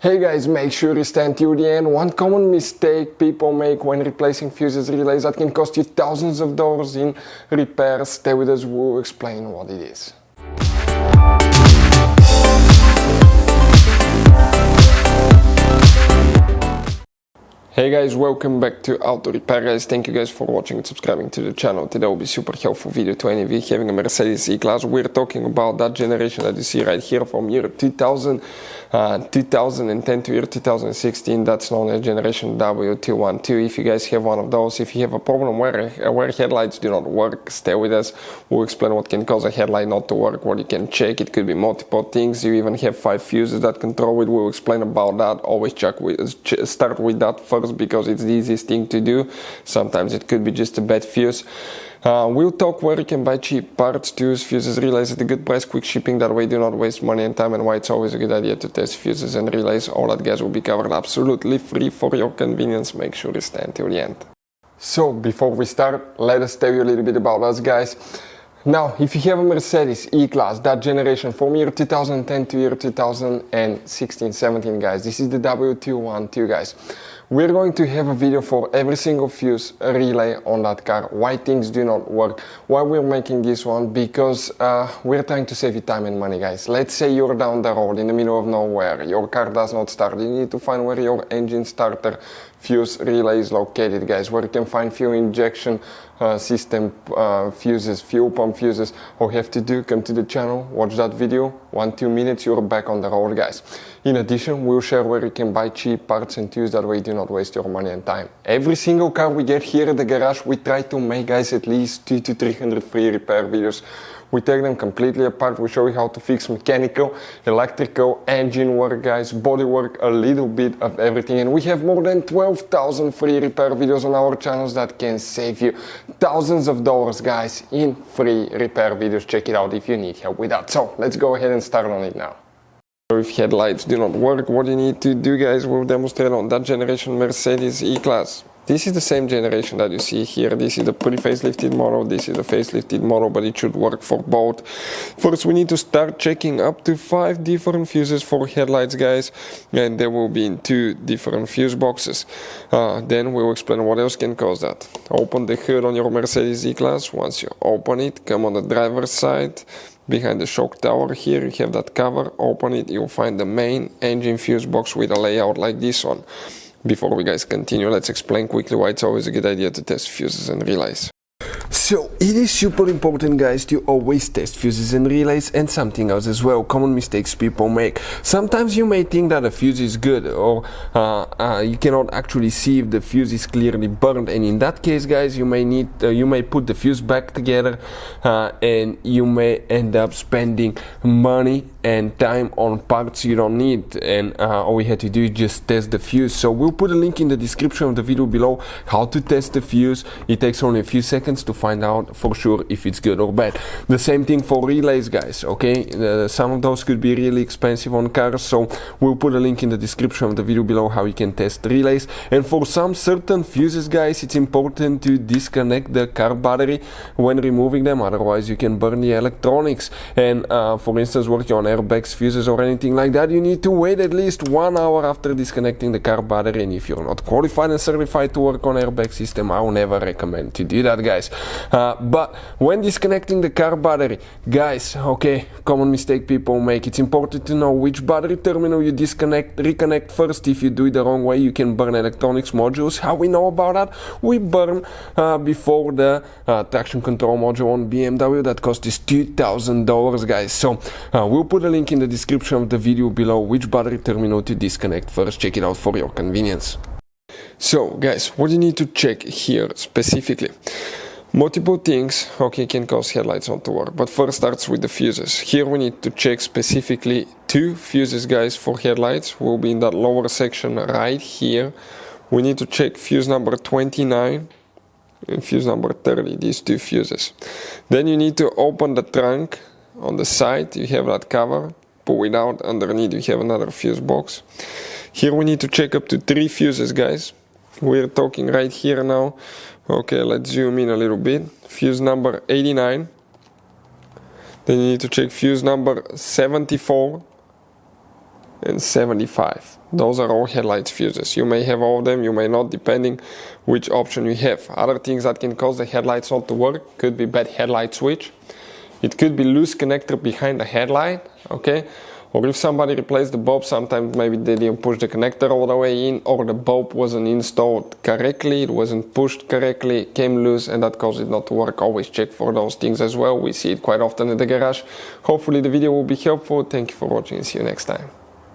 Hey guys, make sure you stand till the end. One common mistake people make when replacing fuses relays that can cost you thousands of dollars in repairs. Stay with us, we'll explain what it is. Hey guys, welcome back to Auto Repair guys. Thank you guys for watching and subscribing to the channel. Today will be super helpful video to any of you having a Mercedes E Class. We're talking about that generation that you see right here from year 2000, 2010 to year 2016. That's known as generation W212. If you guys have one of those, if you have a problem where headlights do not work, stay with us. We'll explain what can cause a headlight not to work, what you can check. It could be multiple things. You even have 5 fuses that control it. We'll explain about that. Always start with that first, because it's the easiest thing to do. Sometimes it could be just a bad fuse. We'll talk where you can buy cheap parts, tools, fuses, relays at a good price, quick shipping. That way do not waste money and time, and why it's always a good idea to test fuses and relays. All that guys will be covered absolutely free for your convenience. Make sure you stay until the end. So before we start, let us tell you a little bit about us guys. Now, if you have a Mercedes E-Class, that generation from year 2010 to year 2016-17 guys, this is the W212 guys. We're going to have a video for every single fuse relay on that car, why things do not work, why we're making this one, because we're trying to save you time and money guys. Let's say you're down the road in the middle of nowhere, your car does not start, you need to find where your engine starter fuse relay is located guys, where you can find fuel injection system fuses, fuel pump fuses. All you have to do, come to the channel, watch that video, 1-2 minutes, you're back on the road guys. In addition, we'll share where you can buy cheap parts and tools, that way you do not waste your money and time. Every single car we get here at the garage, we try to make guys at least 200 to 300 free repair videos. We take them completely apart, we show you how to fix mechanical, electrical, engine work guys, body work, a little bit of everything. And we have more than 12,000 free repair videos on our channels that can save you thousands of dollars guys in free repair videos. Check it out if you need help with that. So let's go ahead and start on it now. If headlights do not work, what you need to do guys, we'll demonstrate on that generation Mercedes E-Class. This is the same generation that you see here. This is the pre-facelifted model, this is the facelifted model, but it should work for both. First we need to start checking up to 5 different fuses for headlights guys, and they will be in 2 different fuse boxes. Then we will explain what else can cause that. Open the hood on your Mercedes E-Class. Once you open it, come on the driver's side. Behind the shock tower here you have that cover, open it, you'll find the main engine fuse box with a layout like this one. Before we guys continue, let's explain quickly why it's always a good idea to test fuses and relays. So it is super important guys to always test fuses and relays, and something else as well, common mistakes people make. Sometimes you may think that a fuse is good, or you cannot actually see if the fuse is clearly burned, and in that case guys you may put the fuse back together and you may end up spending money and time on parts you don't need, and all we had to do is just test the fuse. So we'll put a link in the description of the video below how to test the fuse. It takes only a few seconds to find out for sure if it's good or bad. The same thing for relays guys, okay? Some of those could be really expensive on cars, so we'll put a link in the description of the video below how you can test relays. And for some certain fuses guys, it's important to disconnect the car battery when removing them, otherwise you can burn the electronics. And for instance, working on airbags, fuses or anything like that, you need to wait at least 1 hour after disconnecting the car battery. And if you're not qualified and certified to work on airbag system, I will never recommend to do that guys. But when disconnecting the car battery guys, okay, common mistake people make, it's important to know which battery terminal you reconnect first. If you do it the wrong way, you can burn electronics modules. How we know about that? We burn before the traction control module on BMW that cost us $2,000 guys. So we'll put a link in the description of the video below which battery terminal to disconnect first. Check it out for your convenience. So guys, what you need to check here specifically, multiple things, okay, can cause headlights not to work, but first starts with the fuses. Here we need to check specifically 2 fuses guys for headlights. Will be in that lower section right here. We need to check fuse number 29 and fuse number 30, these 2 fuses. Then you need to open the trunk. On the side you have that cover, pull it out, underneath you have another fuse box. Here we need to check up to 3 fuses guys. We're talking right here now. Okay, let's zoom in a little bit. Fuse number 89. Then you need to check fuse number 74. and 75. Those are all headlights fuses. You may have all of them, you may not, depending which option you have. Other things that can cause the headlights not to work could be bad headlight switch. It could be loose connector behind the headlight, okay? Or if somebody replaced the bulb, sometimes maybe they didn't push the connector all the way in, or the bulb wasn't installed correctly, it wasn't pushed correctly, it came loose, and that caused it not to work. Always check for those things as well. We see it quite often in the garage. Hopefully the video will be helpful. Thank you for watching and see you next time.